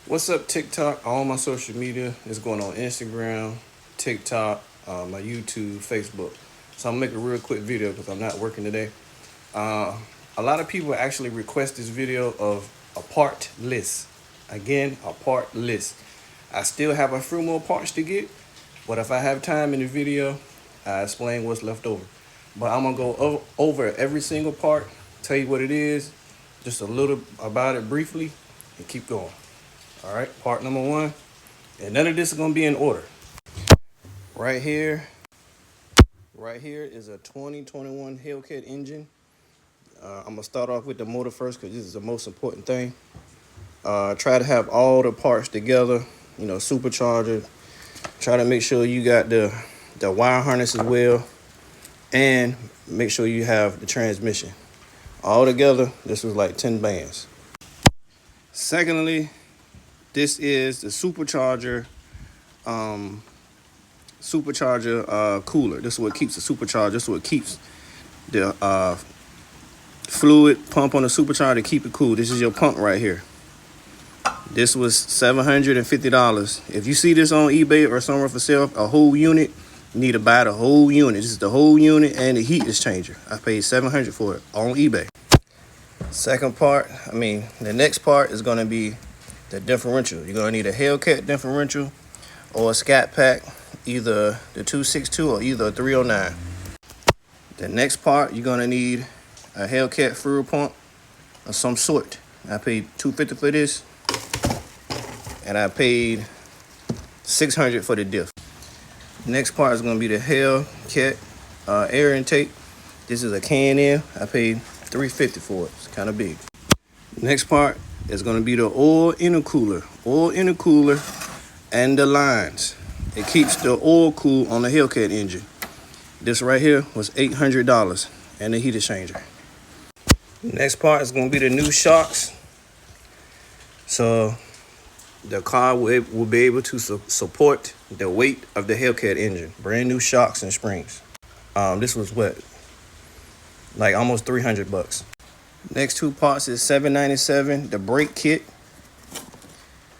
What's up, TikTok? All my social media is going on Instagram, TikTok, my YouTube, Facebook. So I'm gonna make a real quick video because I'm not working today. Uh, a lot of people actually request this video of a part list. Again, a part list. I still have a few more parts to get, but if I have time in the video, I explain what's left over. But I'm gonna go over every single part, tell you what it is, just a little about it briefly, and keep going. All right, part number one, and none of this is gonna be in order. Right here, right here is a 2021 Hellcat engine. I'm gonna start off with the motor first because this is the most important thing. Try to have all the parts together. You know, supercharger. Try to make sure you got the wire harness as well, and make sure you have the transmission. All together, this was like 10 bands. Secondly, this is the supercharger cooler. This is what keeps the supercharger. This is what keeps the fluid pump on the supercharger to keep it cool. This is your pump right here. This was $750. If you see this on eBay or somewhere for sale, a whole unit, you need to buy the whole unit. This is the whole unit and the heat exchanger. I paid $700 for it on eBay. The next part is going to be the differential. You're going to need a Hellcat differential or a Scat Pack, either the 262 or either a 309. The next part, you're going to need a Hellcat fuel pump of some sort. I paid $250 for this, and I paid $600 for the diff. Next part is going to be the Hellcat air intake. This is a Can-Am. I paid $350 for it. It's kind of big. Next part is going to be the oil intercooler. Oil intercooler and the lines. It keeps the oil cool on the Hellcat engine. This right here was $800 and the heat exchanger. Next part is going to be the new shocks. So the car will be able to support the weight of the Hellcat engine. Brand new shocks and springs. This was what? Like almost $300. Next two parts is $797. The brake kit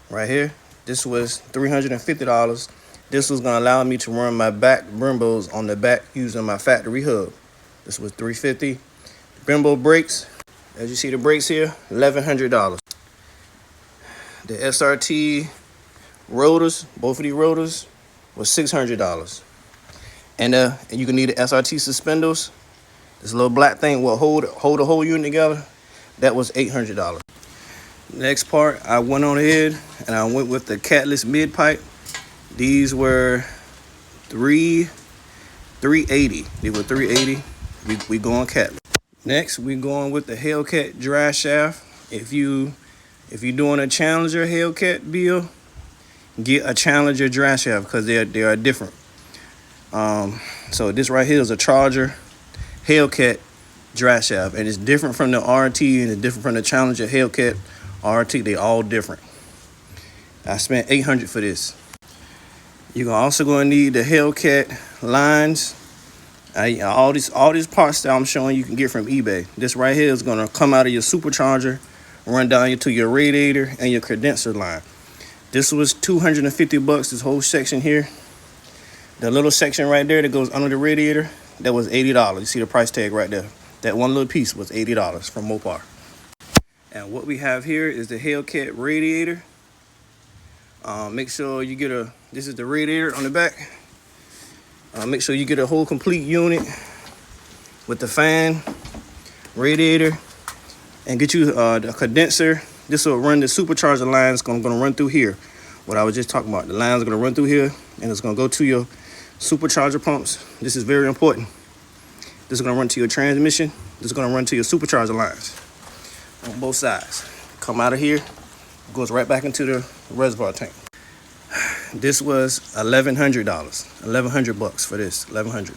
right here. This was $350. This was gonna allow me to run my back Brembos on the back using my factory hub. This was $350. Brembo brakes, as you see the brakes here, $1,100. The SRT rotors, both of these rotors, was $600. And you can need the SRT suspenders. This little black thing will hold the whole unit together. That was $800. Next part, I went on ahead and I went with the catless mid pipe. These were $380. They were $380. We going catless. Next, we going with the Hellcat dry shaft. If you're doing a Challenger Hellcat build, get a Challenger dry shaft because they are different. So this right here is a Charger Hellcat dry shaft, and it's different from the RT and it's different from the Challenger Hellcat RT. They all different. I spent $800 for this. You're also going to need the Hellcat lines. All these parts that I'm showing you can get from eBay. This right here is going to come out of your supercharger, run down to your radiator and your condenser line. This was $250. This whole section here, the little section right there that goes under the radiator, that was $80. You see the price tag right there. That one little piece was $80 from Mopar. And what we have here is the Hellcat radiator. Make sure you get this is the radiator on the back. Make sure you get a whole complete unit with the fan, radiator, and get you the condenser. This will run the supercharger lines. Going to run through here. What I was just talking about. The lines are going to run through here, and it's going to go to your supercharger pumps. This is very important. This is going to run to your transmission. This is going to run to your supercharger lines on both sides. Come out of here, goes right back into the reservoir tank. This was $1,100. $1,100 for this. $1,100.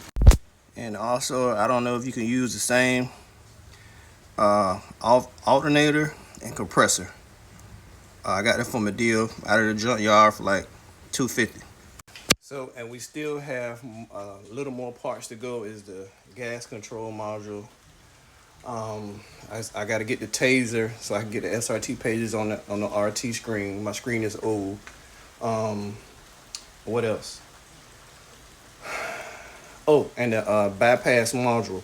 And also, I don't know if you can use the same alternator and compressor. I got it from a deal out of the junkyard for like $250. So, and we still have a little more parts to go. Is the gas control module. I got to get the taser so I can get the SRT pages on the RT screen. My screen is old. What else? Oh, and the bypass module,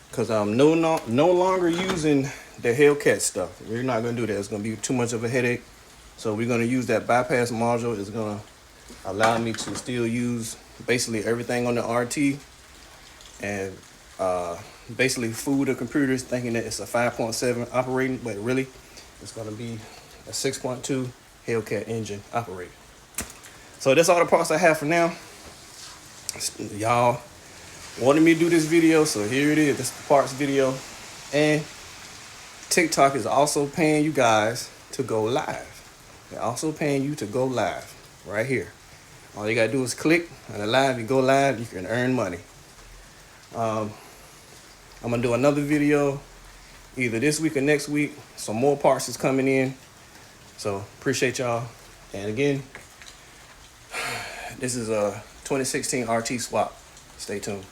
because I'm no longer using the Hellcat stuff. We're not gonna do that. It's gonna be too much of a headache. So we're gonna use that bypass module. It's gonna allow me to still use basically everything on the RT, and basically fool the computers thinking that it's a 5.7 operating, but really it's gonna be a 6.2 Hellcat engine operating. So that's all the parts I have for now. Y'all wanted me to do this video, so here it is. This is the parts video. And TikTok is also paying you guys to go live. They're also paying you to go live right here. All you gotta do is click on the live. You go live, you can earn money. I'm gonna do another video either this week or next week. Some more parts is coming in, so appreciate y'all. And again, this is a 2016 RT swap. Stay tuned.